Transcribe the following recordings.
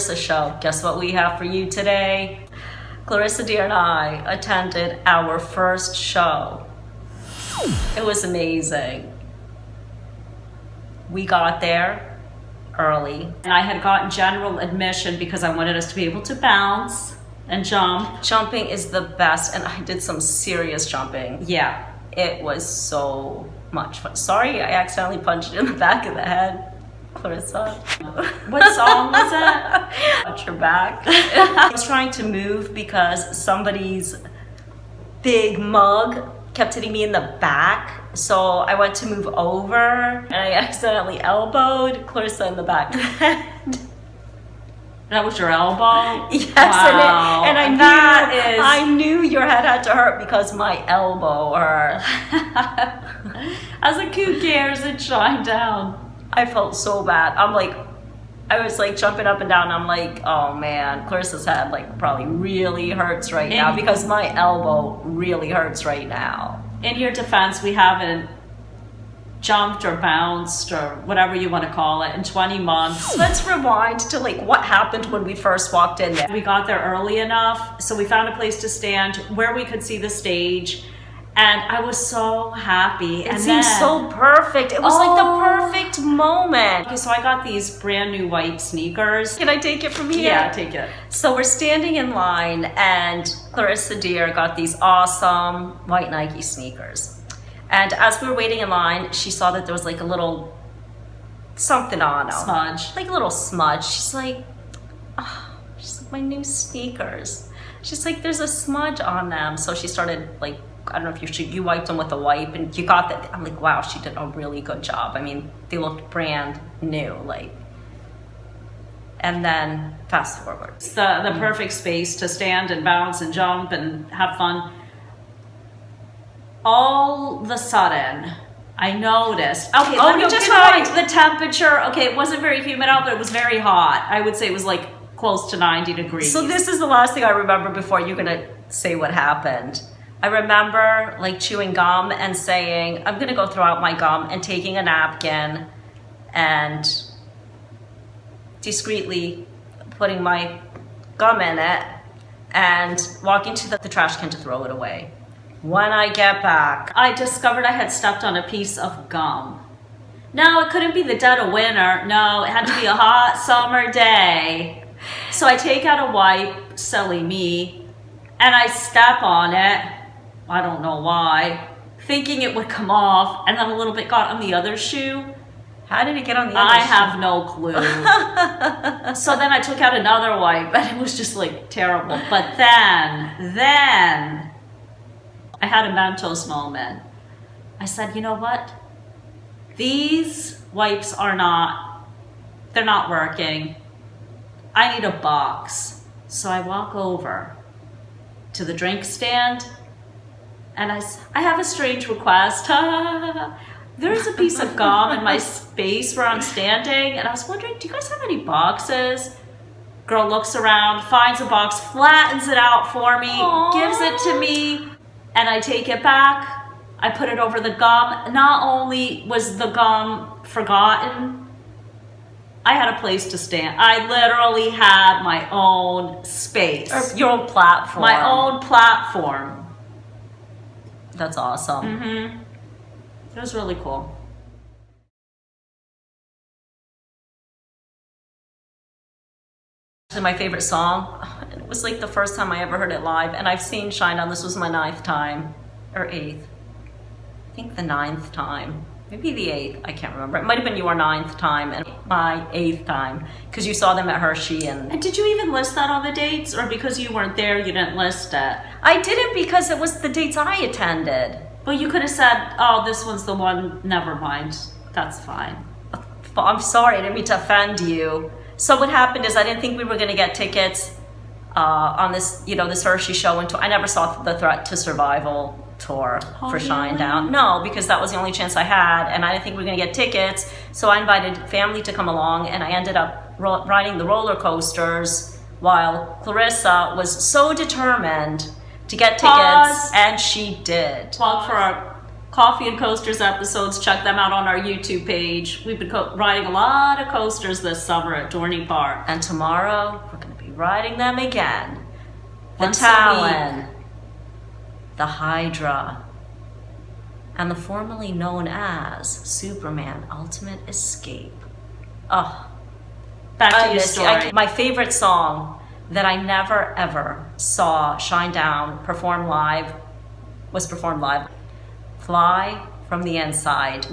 Clarisa show. Guess what we have for you today? Clarisa dear and I attended our first show. It was amazing. We got there early, and I had gotten general admission because I wanted us to be able to bounce and jump. Jumping is the best, and I did some serious jumping. Yeah, it was so much fun. Sorry, I accidentally punched you in the back of the head, Clarisa. What song was that? Watch your back. I was trying to move because somebody's big mug kept hitting me in the back. So I went to move over and I accidentally elbowed Clarisa in the back of the head. That was your elbow? Yes, wow. and I knew your head had to hurt because my elbow hurt. I was like, who cares? It's SHINEDOWN. I felt so bad. I was like jumping up and down. I'm like, oh man, Clarisa's head like probably really hurts right now because my elbow really hurts right now. In your defense, we haven't jumped or bounced or whatever you want to call it in 20 months. Let's rewind to like what happened when we first walked in there. We got there early enough, so we found a place to stand where we could see the stage. And I was so happy. It seemed so perfect. It was like the perfect moment. Okay, so I got these brand new white sneakers. Can I take it from here? Yeah, take it. So we're standing in line and Clarisa dear got these awesome white Nike sneakers. And as we were waiting in line, she saw that there was like a little something on them. Smudge. Like a little smudge. She's like, oh, my new sneakers. She's like, there's a smudge on them. So she started like, I don't know if you wiped them with a wipe and you got that. I'm like, wow, she did a really good job. I mean, they looked brand new, like. And then fast forward. It's the perfect space to stand and bounce and jump and have fun. All of a sudden, I noticed, okay, let me just rewind to the temperature. Okay, it wasn't very humid out, but it was very hot. I would say it was like close to 90 degrees. So this is the last thing I remember before you're gonna say what happened. I remember like chewing gum and saying, I'm gonna go throw out my gum, and taking a napkin and discreetly putting my gum in it and walking to the trash can to throw it away. When I get back, I discovered I had stepped on a piece of gum. No, it couldn't be the dead of winter. No, it had to be a hot summer day. So I take out a wipe, silly me, and I step on it. I don't know why, thinking it would come off, and then a little bit got on the other shoe. How did it get on the other shoe? I have no clue. So then I took out another wipe, and it was just like terrible. But then I had a MENTOS moment. I said, you know what? These wipes they're not working. I need a box. So I walk over to the drink stand, and I have a strange request. There's a piece of gum in my space where I'm standing, and I was wondering, do you guys have any boxes? Girl looks around, finds a box, flattens it out for me, gives it to me, and I take it back. I put it over the gum. Not only was the gum forgotten, I had a place to stand. I literally had my own space. Or your own platform. My own platform. That's awesome. Mm-hmm. It was really cool. My favorite song. It was like the first time I ever heard it live, and I've seen SHINEDOWN. This was my 9th time, or 8th. I think the 9th time. Maybe the 8th, I can't remember. It might have been your 9th time and my 8th time, because you saw them at Hershey. And did you even list that on the dates, or because you weren't there, you didn't list it? I didn't, because it was the dates I attended. But you could have said, oh, this one's the one, never mind. That's fine. I'm sorry, I didn't mean to offend you. So what happened is I didn't think we were gonna get tickets on this, this Hershey show until I never saw the Threat to Survival tour for SHINEDOWN. No, because that was the only chance I had, and I didn't think we were gonna get tickets. So I invited family to come along, and I ended up riding the roller coasters while Clarisa was so determined to get tickets, and she did. Plug for our Coffee and Coasters episodes. Check them out on our YouTube page. We've been riding a lot of coasters this summer at Dorney Park. And tomorrow, we're going to be riding them again. The Talon, the Hydra, and the formerly known as Superman Ultimate Escape. Oh, back to your story. My favorite song that I never ever saw SHINEDOWN perform live was performed live. Fly from the Inside.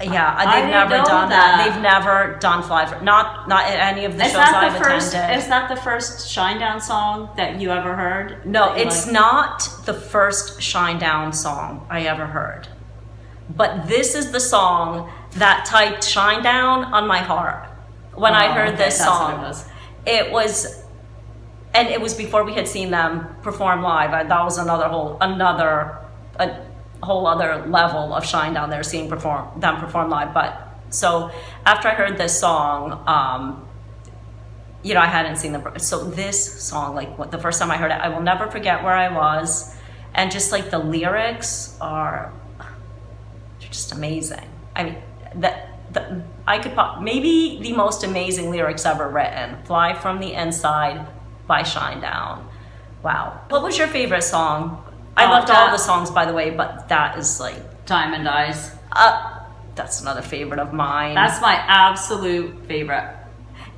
Yeah, they've never done that. They've never done Fly from, not at any of the shows I've attended. Is that the first SHINEDOWN song that you ever heard? No, it's not the first SHINEDOWN song I ever heard. But this is the song that typed SHINEDOWN on my heart when I heard this song. It was, and it was before we had seen them perform live. That was a whole other level of SHINEDOWN there, seeing them perform live. But so after I heard this song, you know, I hadn't seen them. So this song, like the first time I heard it, I will never forget where I was, and just like the lyrics are just amazing. I mean, maybe the most amazing lyrics ever written. Fly from the Inside by SHINEDOWN. Wow. What was your favorite song? I loved all the songs, by the way, but that is like Diamond Eyes. That's another favorite of mine. That's my absolute favorite.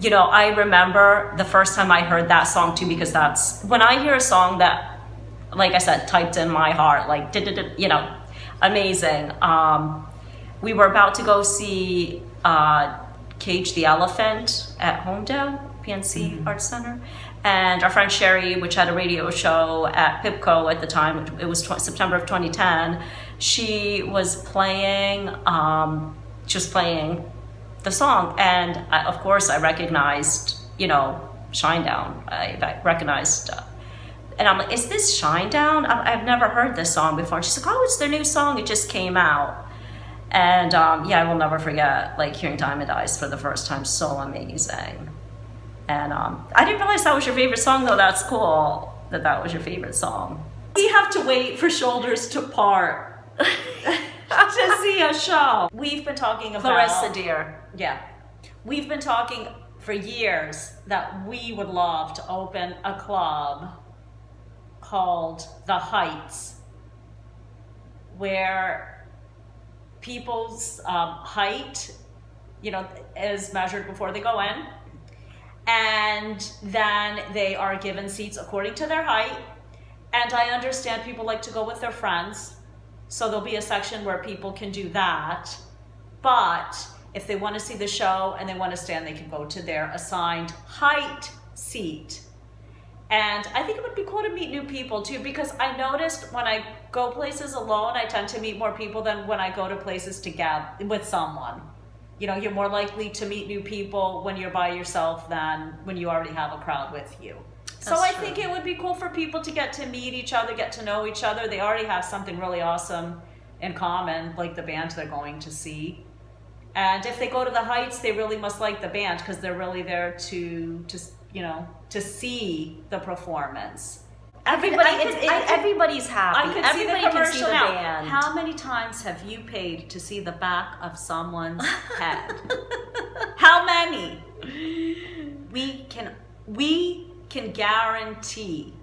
You know, I remember the first time I heard that song too, because that's when I hear a song that, like I said, typed in my heart, like, you know, amazing. We were about to go see Cage the Elephant at Homedale, PNC Arts Center. And our friend Sherry, which had a radio show at PIPCO at the time, it was September of 2010, she was playing the song. And of course I recognized, you know, SHINEDOWN. I recognized, and I'm like, is this SHINEDOWN? I've never heard this song before. And she's like, oh, it's their new song. It just came out. And yeah, I will never forget like hearing Diamond Eyes for the first time. So amazing. And I didn't realize that was your favorite song, though. That's cool that was your favorite song. We have to wait for shoulders to part to see a show. We've been talking about Clarisa, dear. Yeah, we've been talking for years that we would love to open a club called The Heights, where people's height, you know, is measured before they go in. And then they are given seats according to their height. And I understand people like to go with their friends. So there'll be a section where people can do that. But if they want to see the show and they want to stand, they can go to their assigned height seat. And I think it would be cool to meet new people too, because I noticed when I go places alone, I tend to meet more people than when I go to places together with someone. You know, you're more likely to meet new people when you're by yourself than when you already have a crowd with you. So I think it would be cool for people to get to meet each other, get to know each other. They already have something really awesome in common, like the band they're going to see. And if they go to the Heights, they really must like the band because they're really there to you know, to see the performance. Everybody's happy. I could see the commercial now. Band. How many times have you paid to see the back of someone's head? How many? We can guarantee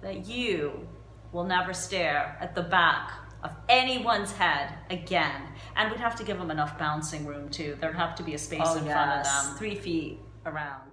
that you will never stare at the back of anyone's head again. And we'd have to give them enough bouncing room too. There'd have to be a space in front of them, 3 feet around.